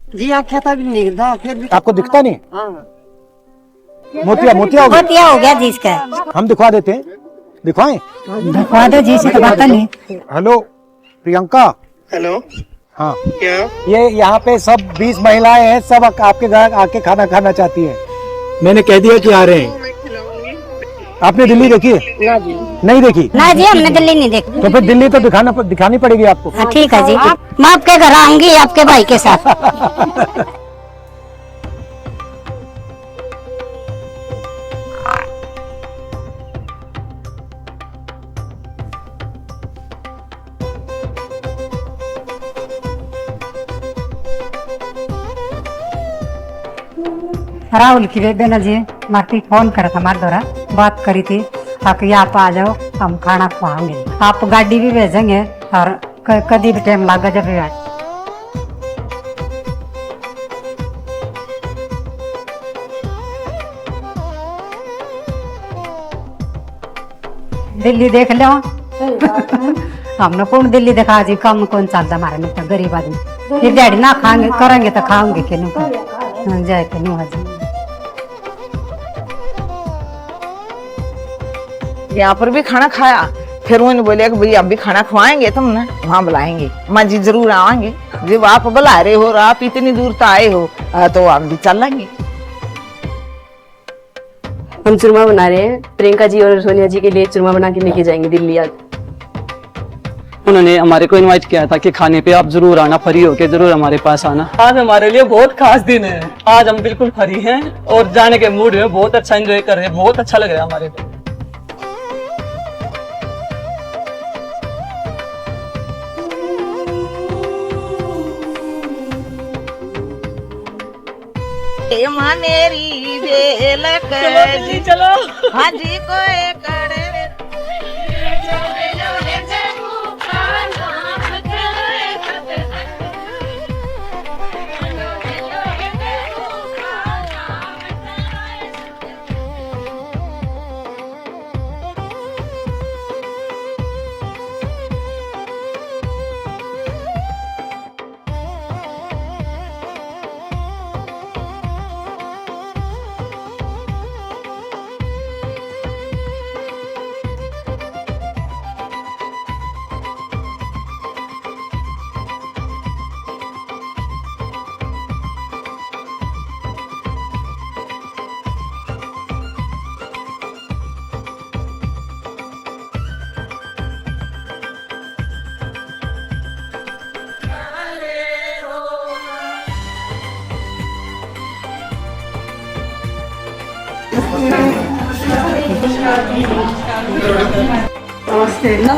जी आँखें तो भी नहीं दिखता, फिर भी आपको दिखता नहीं? हाँ। मोतिया मोतिया हो गया? मोतिया हो गया जी इसका। हम दिखवा देते हैं, दिखवाएं? दिखवा दो जी, से तो पता नहीं। हेलो प्रियंका। हेलो, हाँ, क्या? ये यहाँ पे सब 20 महिलाएं हैं, सब आपके घर आके खाना खाना चाहती हैं। मैंने कह दिया कि आ रहे हैं। मैं खिलाऊंगी। आपने दिल्ली देखी है? ना जी। नहीं देखी? ना जी, हमने दिल्ली नहीं देखी। तो फिर दिल्ली तो दिखानी पड़ेगी आपको। हाँ, ठीक है जी, मैं आपके घर आऊंगी आपके भाई के साथ। राहुल की बेबे जी माटी फोन करा था हमारे द्वारा, बात करी थी कि आप आ जाओ, हम खाना खुआएंगे, आप गाड़ी भी भेजेंगे और कभी भी टाइम लगा जब भी आए। दिल्ली देख लो। हमने कौन दिल्ली देखा जी, कम कौन चलता हमारे में, तो गरीब आदमी फिर डैडी ना खाएंगे करेंगे तो खाऊंगे कि नहीं जाए के नहीं जी। यहाँ पर भी खाना खाया, फिर उन्होंने बोले कि भाई अब भी खाना खवाएंगे तुमने, वहाँ बुलाएंगे। माँ जी जरूर आएंगे, जब आप बुला रहे हो और आप इतनी दूर तो आए हो तो हम भी चल लेंगे। हम चूरमा बना रहे हैं, प्रियंका जी और सोनिया जी के लिए चूरमा बना के लेके जाएंगे दिल्ली आज। उन्होंने हमारे को इनवाइट किया था कि खाने पे आप जरूर आना, फ्री होके जरूर हमारे पास आना। आज हमारे लिए बहुत खास दिन है, आज हम बिल्कुल फ्री हैं और जाने के मूड में बहुत अच्छा एंजॉय कर रहे हैं, बहुत अच्छा लग रहा है हमारे को। मनेरी बेल कर चलो हाँ जी कोई करे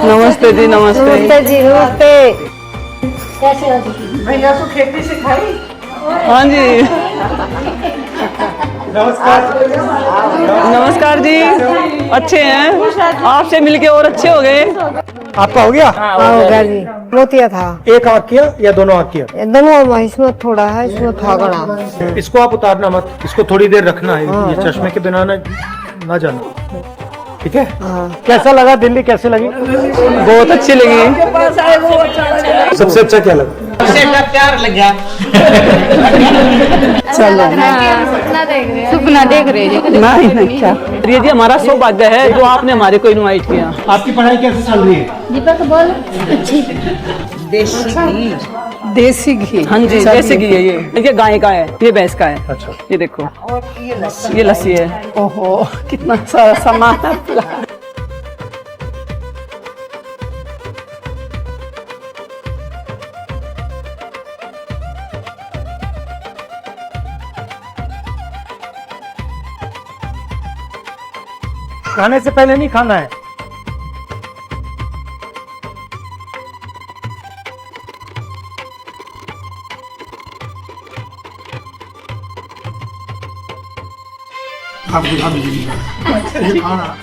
नमस्ते जी, नमस्ते जी, नमस्ते। भैया को खेती सिखाई। हाँ जी, नमस्कार जी, अच्छे हैं, आपसे मिलके और अच्छे हो गए। आपका हो गया? हो गया जी, मोतिया था। एक आँख किया या दोनों आँख किया? दोनों, इसमें थोड़ा है, इसमें था गड़ा। इसको आप उतारना मत, इसको थोड़ी देर रखना है, ये चश्मे के बिना ना जाना, ठीक है? कैसा लगा दिल्ली, कैसे लगी? बहुत अच्छी लगी। सबसे अच्छा क्या लगा? प्यार लगा। चलो सपना देख रहे हैं। अच्छा, ये जी हमारा सौभाग्य है जो आपने हमारे को इनवाइट किया। आपकी पढ़ाई कैसे चल रही है? देसी घी। हाँ जी, देसी घी है ये गाय का है, ये भैंस का है। अच्छा, ये देखो, ये लस्सी है। ओहो, कितना सारा सामान है। खाने से पहले नहीं खाना है। आप दिखा दीजिए खाना।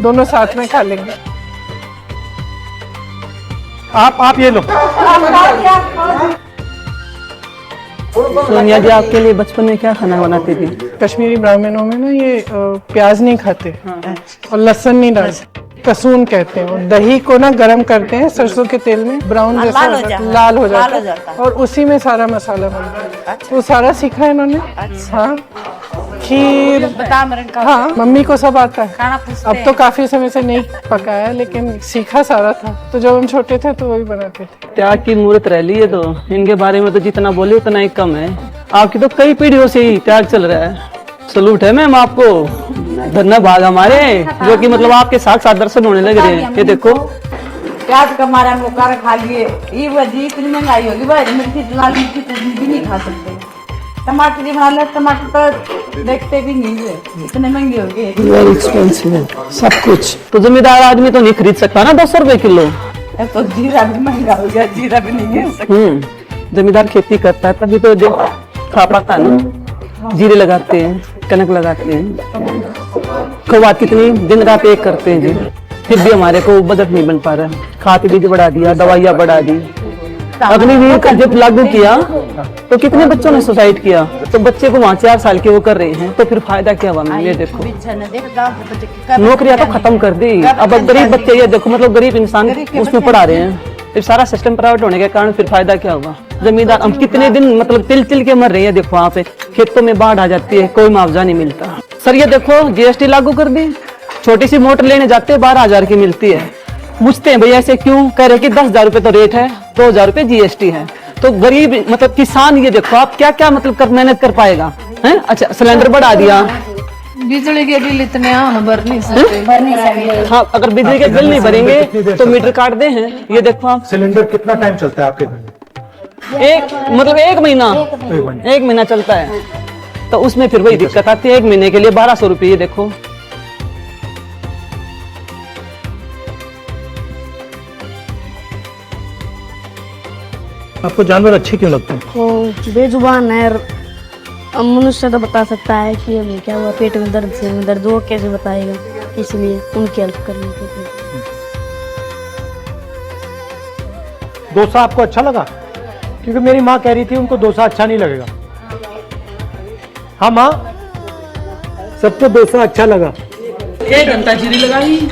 दोनों साथ में खा लेंगे। आप ये लो। सोनिया जी, आपके लिए बचपन में क्या खाना बनाती थी? कश्मीरी ब्राह्मणों में ना ये प्याज नहीं खाते और लहसुन नहीं डालते। कसून कहते हैं। दही को ना गरम करते हैं सरसों के तेल में, ब्राउन जैसा लाल हो जाता है और उसी में सारा मसाला बनता है। वो सारा सीखा है इन्होंने। हाँ, खीर, हाँ मम्मी को सब आता है। अब तो काफी समय से नहीं पकाया लेकिन सीखा सारा था, तो जब हम छोटे थे तो वही बनाते थे। त्याग की मूर्त रह ली है, तो इनके बारे में तो जितना बोले उतना ही कम है। आपकी तो कई पीढ़ियों से ही त्याग चल रहा है। सलूट है मैम आपको, धन्यवाद हमारे, जो कि मतलब आपके साथ साथ दर्शन होने लग रहे हैं। ये देखो प्याज का मारा मुकार खा लिए, ये वजी इतनी महंगाई होगी भाई, मिर्ची लाल मिर्ची तो भी नहीं खा सकते। टमाटर भी बना ले, टमाटर तो देखते भी नहीं है, इतने महंगे हो गए। वेरी एक्सपेंसिव है सब कुछ। तो जमींदार आदमी तो नहीं खरीद सकता ना 200 रुपए किलो। तो जीरा भी महंगा हो गया, जीरा भी नहीं है सकता। जमींदार खेती करता है तभी तो जो खा पाता है ना। जीरे लगाते हैं, कनक लगाते हैं, खुबात कितनी दिन रात एक करते हैं जी, फिर भी हमारे को बजट नहीं बन पा रहा है। खाद बीज बढ़ा दिया, दवाइयाँ बढ़ा दी। अग्निवीर का जब लागू किया तो कितने बच्चों ने सुसाइड किया, तो बच्चे को वहाँ 4 साल के वो कर रहे हैं, तो फिर फायदा क्या हुआ मैम? ये देखो नौकरियां तो खत्म कर दी, अब गरीब बच्चे ये देखो मतलब गरीब इंसान उसमें पढ़ा रहे हैं। फिर सारा सिस्टम प्राइवेट होने के कारण फिर फायदा क्या हुआ? जमींदार हम कितने दिन मतलब तिल के मर रहे हैं। देखो वहाँ पे खेतों में बाढ़ आ जाती है, कोई मुआवजा नहीं मिलता। सर ये देखो जीएसटी लागू कर दी, छोटी सी मोटर लेने जाते हैं 12,000 की मिलती है। पूछते हैं भैया ऐसे क्यों? कह रहे कि 10,000 रुपए तो रेट है, 2,000 रुपए जीएसटी है। तो गरीब मतलब किसान ये देखो आप क्या क्या मतलब कर मेहनत कर पाएगा है? अच्छा सिलेंडर बढ़ा दिया, बिजली के बिल इतने भर नहीं सकते। हाँ अगर बिजली के बिल नहीं भरेंगे तो मीटर काट दे हैं। ये देखो आप सिलेंडर कितना टाइम चलता है आपके घर में? एक महीना चलता है, तो उसमें फिर वही दिक्कत आती है। 1 महीने के लिए 1200 रुपये। ये देखो आपको जानवर अच्छे क्यों लगते हैं? वो बेजुबान है, अब मनुष्य तो बता सकता है कि हमें क्या हुआ, पेट में दर्द से दर्द, वो कैसे बताएगा, इसलिए उनकी हेल्प करने के लिए। डोसा आपको अच्छा लगा? क्योंकि मेरी माँ कह रही थी उनको डोसा अच्छा नहीं लगेगा। हाँ माँ, सबको डोसा अच्छा लगा। 1 घंटा जीरी लगाई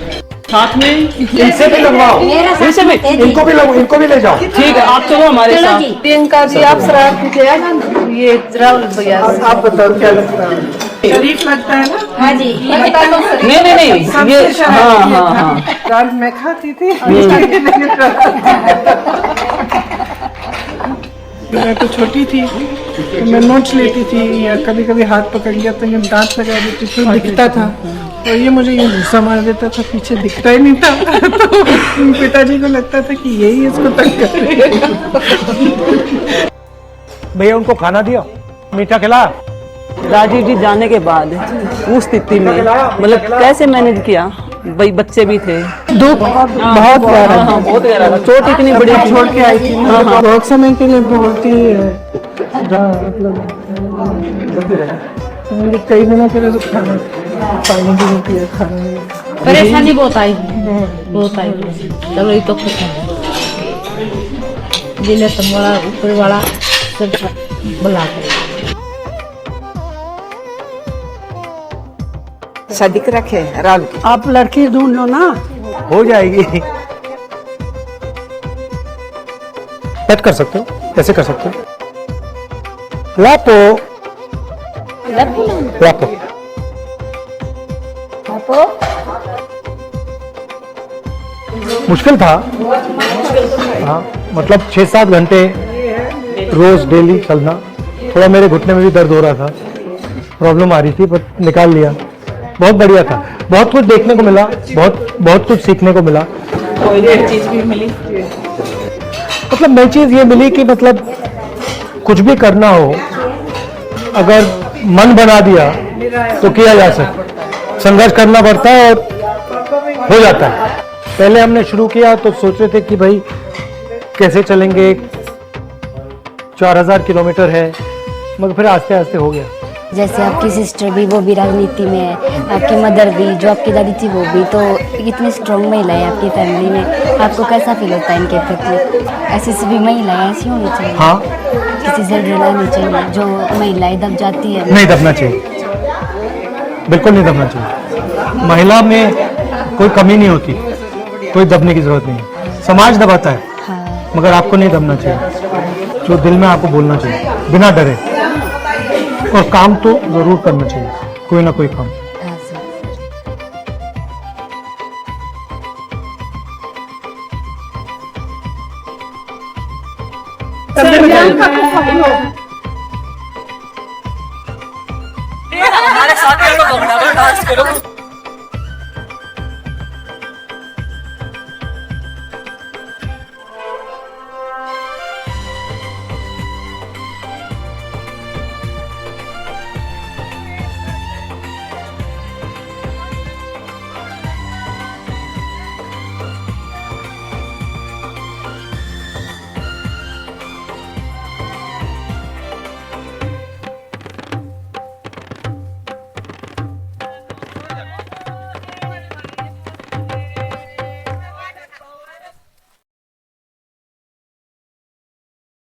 साथ में, इनसे भी लगवाओ, इनसे भी, इनको भी लगवाओ, इनको भी ले जाओ। ठीक है आप चलो हमारे साथ। प्रियंका जी आप शराब पीजिए, ये राहुल भैया आप बताओ क्या लगता है? शरीफ लगता है ना? हाँ जी, नहीं ये हाँ दाल मैं खाती थी, मैं तो छोटी थी तो मैं नोट्स लेती थी या कभी कभी हाथ पकड़ लिया तो ये दांत लगा देती थी, दिखता था और ये मुझे ये गुस्सा मार देता था, पीछे दिखता ही नहीं था। तो पिताजी को लगता था कि यही इसको तंग कर रही है। भैया उनको खाना दिया, मीठा खिलाया? राजीव जी जाने के बाद उस स्थिति में मतलब कैसे मैनेज किया? भाई बच्चे भी थे, दुख बहुत गहरा था, बहुत गहरा था। चोट इतनी बड़ी छोड़ के आई थी बहुत समय के लिए, बहुत ही मतलब कई दिनों के लिए तो खाना पानी भी नहीं पिया, खाना नहीं। परेशानी बहुत आई, बहुत आई। चलो ये तो खुश है, जिन्हें तो बड़ा ऊपर वाला सब बुला कर शादी कर रखे राहुल की। आप लड़की ढूंढ लो ना, हो जाएगी। कट कर सकते हो, कैसे कर सकते हो? लापो लापो मुश्किल था। हाँ मतलब 6-7 घंटे रोज डेली चलना। थोड़ा मेरे घुटने में भी दर्द हो रहा था, प्रॉब्लम आ रही थी, पर निकाल लिया। बहुत बढ़िया था, बहुत कुछ देखने को मिला, बहुत कुछ सीखने को मिला। कोई नई चीज भी मिली, मतलब नई चीज ये मिली कि मतलब कुछ भी करना हो अगर मन बना दिया तो किया जा सकता। संघर्ष करना पड़ता है और हो जाता है। पहले हमने शुरू किया तो सोच रहे थे कि भाई कैसे चलेंगे, 4000 किलोमीटर है, मगर फिर आस्ते आस्ते हो गया। जैसे आपकी सिस्टर भी, वो भी राजनीति में है, आपकी मदर भी, जो आपकी दादी थी वो भी, तो इतनी स्ट्रॉन्ग महिला है आपकी फैमिली में। आपको कैसा फील होता है इनके प्रति? ऐसी सभी महिलाएं ऐसी होनी चाहिए, हाँ किसी से डरना नहीं चाहिए। जो महिलाएं दब जाती है, नहीं दबना चाहिए, बिल्कुल नहीं दबना चाहिए। महिला में कोई कमी नहीं होती, कोई दबने की जरूरत नहीं है। समाज दबाता है, हाँ मगर आपको नहीं दबना चाहिए। जो दिल में आपको बोलना चाहिए बिना डरे, और काम तो जरूर करना चाहिए, कोई ना कोई काम। हाँ सर। हमारे साथ डांस करो।